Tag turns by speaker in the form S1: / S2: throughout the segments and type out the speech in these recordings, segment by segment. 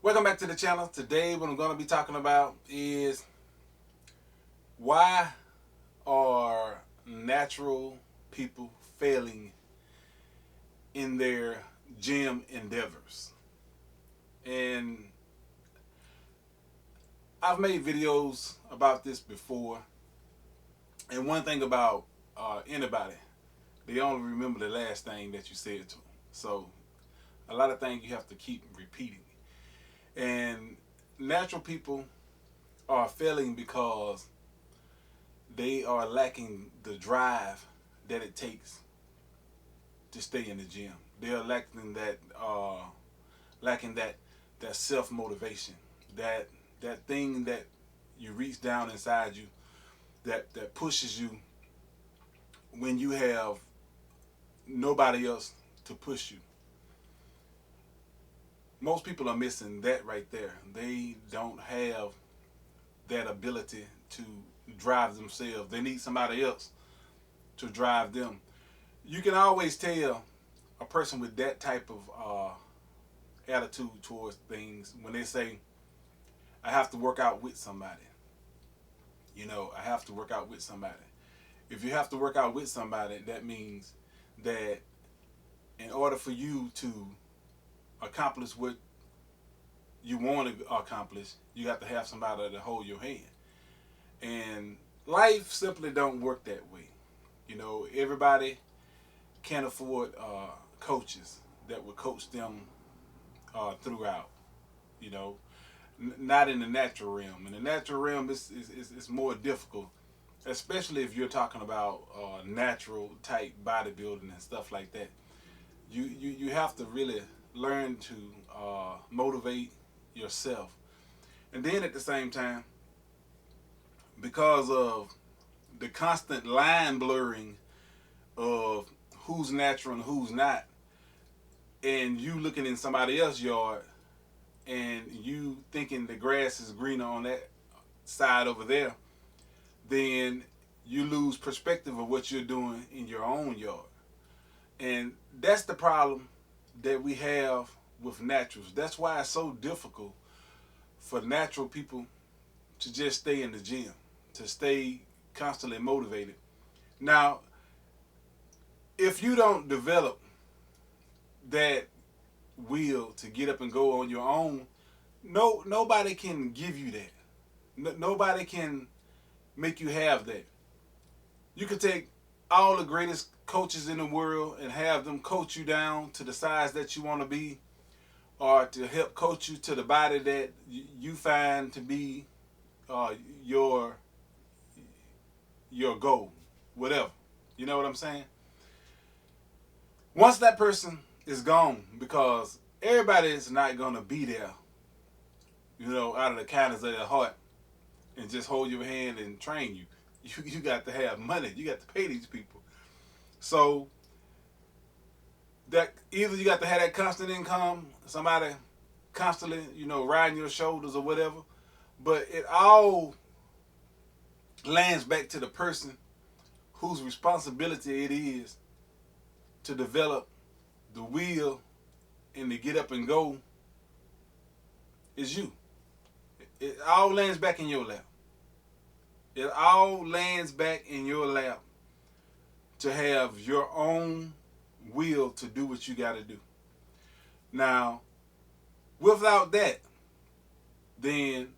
S1: Welcome back to the channel. Today what I'm going to be talking about is why are natural people failing in their gym endeavors. And I've made videos about this before, and one thing about anybody, they only remember the last thing that you said to them. So a lot of things you have to keep repeating. And natural people are failing because they are lacking the drive that it takes to stay in the gym. They are lacking that self motivation, that thing that you reach down inside you, that pushes you when you have nobody else to push you. Most people are missing that right there. They don't have that ability to drive themselves. They need somebody else to drive them. You can always tell a person with that type of attitude towards things when they say, I have to work out with somebody. I have to work out with somebody. If you have to work out with somebody, that means that in order for you to accomplish what you want to accomplish, you have to have somebody to hold your hand. And life simply don't work that way. Everybody can't afford coaches that would coach them throughout. You know, not in the natural realm. In the natural realm, it's more difficult, especially if you're talking about natural type bodybuilding and stuff like that. You have to really learn to motivate yourself, and then at the same time, because of the constant line blurring of who's natural and who's not, and you looking in somebody else's yard and you thinking the grass is greener on that side over there, then you lose perspective of what you're doing in your own yard. And that's the problem that we have with naturals. That's why it's so difficult for natural people to just stay in the gym, to stay constantly motivated. Now, if you don't develop that will to get up and go on your own, nobody can give you that. Nobody can make you have that. You could take all the greatest coaches in the world and have them coach you down to the size that you want to be, or to help coach you to the body that you find to be uh, your your goal, whatever. You know what I'm saying? Once that person is gone, because everybody is not gonna be there, out of the kindness of their heart, and just hold your hand and train you. You got to have money. You got to pay these people. So that either you got to have that constant income, somebody constantly, riding your shoulders or whatever. But it all lands back to the person whose responsibility it is to develop the will and to get up and go is you. It all lands back in your lap. It all lands back in your lap to have your own will to do what you got to do. Now, without that, then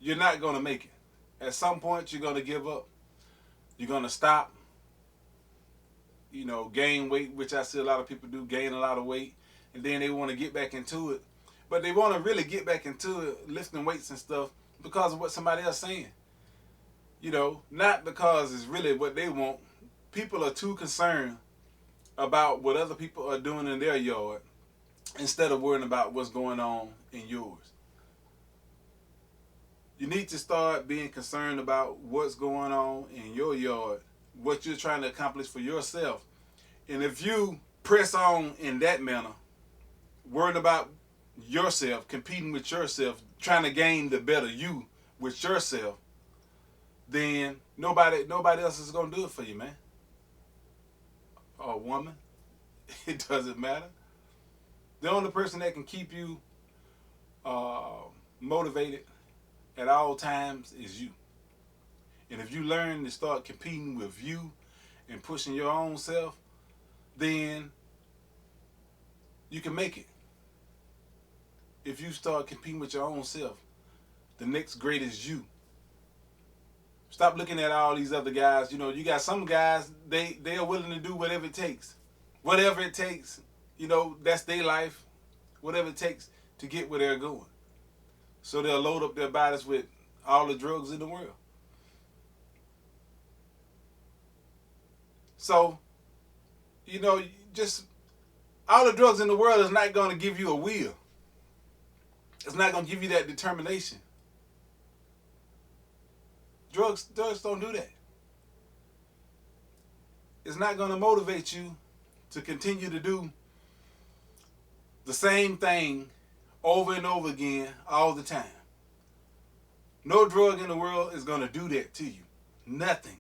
S1: you're not going to make it. At some point, you're going to give up. You're going to stop, gain weight, which I see a lot of people do, gain a lot of weight, and then they want to get back into it. But they want to really get back into it, lifting weights and stuff, because of what somebody else saying. Not because it's really what they want. People are too concerned about what other people are doing in their yard instead of worrying about what's going on in yours. You need to start being concerned about what's going on in your yard, what you're trying to accomplish for yourself. And if you press on in that manner, worrying about yourself, competing with yourself, trying to gain the better you with yourself, then nobody else is gonna do it for you, man. Or woman. It doesn't matter. The only person that can keep you motivated at all times is you. And if you learn to start competing with you and pushing your own self, then you can make it. If you start competing with your own self, the next greatest you. Stop looking at all these other guys. You know, you got some guys, they are willing to do whatever it takes. Whatever it takes, you know, that's their life. Whatever it takes to get where they're going. So they'll load up their bodies with all the drugs in the world. So, you know, just all the drugs in the world is not going to give you a will. It's not going to give you that determination. Drugs don't do that. It's not going to motivate you to continue to do the same thing over and over again all the time. No drug in the world is going to do that to you. Nothing.